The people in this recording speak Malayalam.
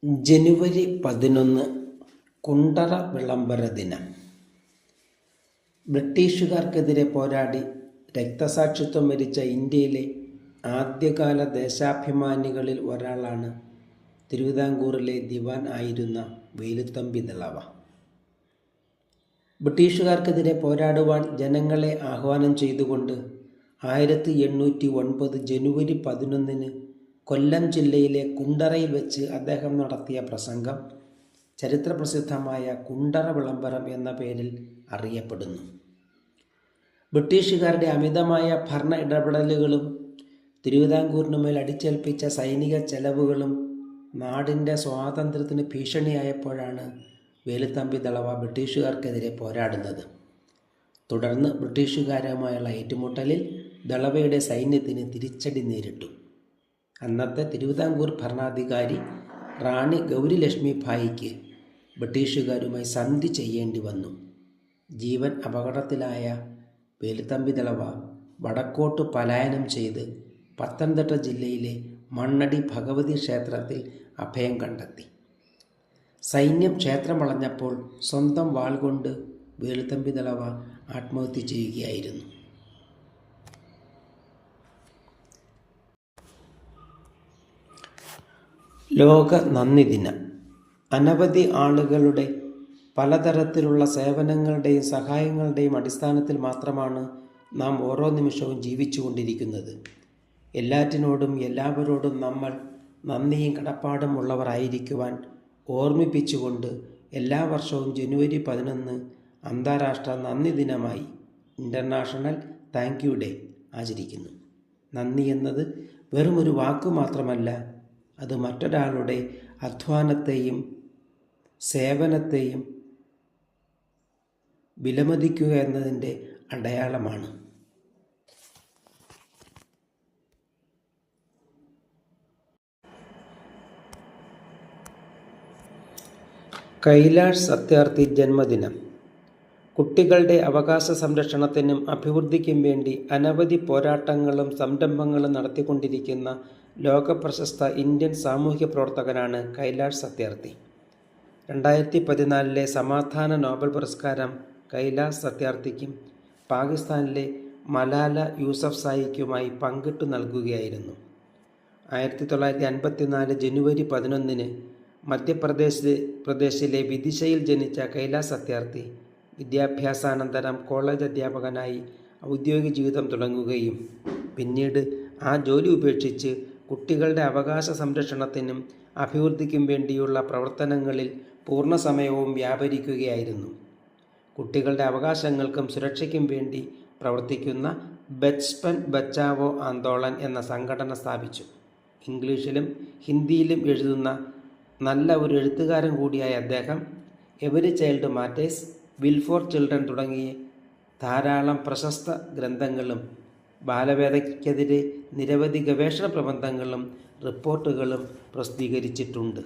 ജനുവരി 11 കുണ്ടറ വിളംബര ദിനം. ബ്രിട്ടീഷുകാർക്കെതിരെ പോരാടി രക്തസാക്ഷിത്വം വരിച്ച ഇന്ത്യയിലെ ആദ്യകാല ദേശാഭിമാനികളിൽ ഒരാളാണ് തിരുവിതാംകൂറിലെ ദിവാൻ ആയിരുന്ന വേലുത്തമ്പി ദളവ. ബ്രിട്ടീഷുകാർക്കെതിരെ പോരാടുവാൻ ജനങ്ങളെ ആഹ്വാനം ചെയ്തുകൊണ്ട് 1809 ജനുവരി 11 കൊല്ലം ജില്ലയിലെ കുണ്ടറയിൽ വെച്ച് അദ്ദേഹം നടത്തിയ പ്രസംഗം ചരിത്രപ്രസിദ്ധമായ കുണ്ടറ വിളംബരം എന്ന പേരിൽ അറിയപ്പെടുന്നു. ബ്രിട്ടീഷുകാരുടെ അമിതമായ ഭരണ ഇടപെടലുകളും തിരുവിതാംകൂറിനുമേൽ അടിച്ചേൽപ്പിച്ച സൈനിക ചെലവുകളും നാടിൻ്റെ സ്വാതന്ത്ര്യത്തിന് ഭീഷണിയായപ്പോഴാണ് വേലുത്തമ്പി ദളവ ബ്രിട്ടീഷുകാർക്കെതിരെ പോരാടുന്നത്. തുടർന്ന് ബ്രിട്ടീഷുകാരുമായുള്ള ഏറ്റുമുട്ടലിൽ ദളവയുടെ സൈന്യത്തിന് തിരിച്ചടി നേരിട്ടു. അന്നത്തെ തിരുവിതാംകൂർ ഭരണാധികാരി റാണി ഗൗരി ലക്ഷ്മി ഭായിക്ക് ബ്രിട്ടീഷുകാരുമായി സന്ധി ചെയ്യേണ്ടി വന്നു. ജീവൻ അപകടത്തിലായ വേലുത്തമ്പി ദളവ വടക്കോട്ട് പലായനം ചെയ്ത് പത്തനംതിട്ട ജില്ലയിലെ മണ്ണടി ഭഗവതി ക്ഷേത്രത്തിൽ അഭയം കണ്ടെത്തി. സൈന്യം ക്ഷേത്രം വളഞ്ഞപ്പോൾ സ്വന്തം വാൾ കൊണ്ട് വേലുത്തമ്പി ദളവ ആത്മഹത്യ ചെയ്യുകയായിരുന്നു. ലോക നന്ദി ദിനം. അനവധി ആളുകളുടെ പലതരത്തിലുള്ള സേവനങ്ങളുടെയും സഹായങ്ങളുടെയും അടിസ്ഥാനത്തിൽ മാത്രമാണ് നാം ഓരോ നിമിഷവും ജീവിച്ചു കൊണ്ടിരിക്കുന്നത്. എല്ലാറ്റിനോടും എല്ലാവരോടും നമ്മൾ നന്ദിയും കടപ്പാടും ഉള്ളവരായിരിക്കുവാൻ ഓർമ്മിപ്പിച്ചുകൊണ്ട് എല്ലാ വർഷവും ജനുവരി 11 അന്താരാഷ്ട്ര നന്ദി ദിനമായി ഇൻ്റർനാഷണൽ താങ്ക് യു ഡേ ആചരിക്കുന്നു. നന്ദി എന്നത് വെറുമൊരു വാക്കു മാത്രമല്ല, അത് മറ്റൊരാളുടെ അധ്വാനത്തെയും സേവനത്തെയും വിലമതിക്കുക എന്നതിൻ്റെ അടയാളമാണ്. കൈലാഷ് സത്യാർത്ഥി ജന്മദിനം. കുട്ടികളുടെ അവകാശ സംരക്ഷണത്തിനും അഭിവൃദ്ധിക്കും വേണ്ടി അനവധി പോരാട്ടങ്ങളും സംരംഭങ്ങളും നടത്തിക്കൊണ്ടിരിക്കുന്ന ലോകപ്രശസ്ത ഇന്ത്യൻ സാമൂഹ്യ പ്രവർത്തകനാണ് കൈലാഷ് സത്യാർത്ഥി. 2014 സമാധാന നോബൽ പുരസ്കാരം കൈലാഷ് സത്യാർത്ഥിക്കും പാകിസ്ഥാനിലെ മലാല യൂസഫ്സായിക്കുമായി പങ്കിട്ടു നൽകുകയായിരുന്നു. 1954 ജനുവരി 11 മധ്യപ്രദേശിലെ വിദിശയിൽ ജനിച്ച കൈലാഷ് സത്യാർത്ഥി വിദ്യാഭ്യാസാനന്തരം കോളേജ് അധ്യാപകനായി ഔദ്യോഗിക ജീവിതം തുടങ്ങുകയും പിന്നീട് ആ ജോലി ഉപേക്ഷിച്ച് കുട്ടികളുടെ അവകാശ സംരക്ഷണത്തിനും അഭിവൃദ്ധിക്കും വേണ്ടിയുള്ള പ്രവർത്തനങ്ങളിൽ പൂർണ്ണസമയവും വ്യാപരിക്കുകയായിരുന്നു. കുട്ടികളുടെ അവകാശങ്ങൾക്കും സുരക്ഷയ്ക്കും വേണ്ടി പ്രവർത്തിക്കുന്ന ബച്പൻ ബച്ചാവോ ആന്തോളൻ എന്ന സംഘടന സ്ഥാപിച്ചു. ഇംഗ്ലീഷിലും ഹിന്ദിയിലും എഴുതുന്ന നല്ല ഒരു എഴുത്തുകാരൻ കൂടിയായ അദ്ദേഹം every child matters, will for children തുടങ്ങിയ ധാരാളം പ്രശസ്ത ഗ്രന്ഥങ്ങളും ബാലവേദയ്ക്കെതിരെ നിരവധി ഗവേഷണ പ്രബന്ധങ്ങളും റിപ്പോർട്ടുകളും പ്രസിദ്ധീകരിച്ചിട്ടുണ്ട്.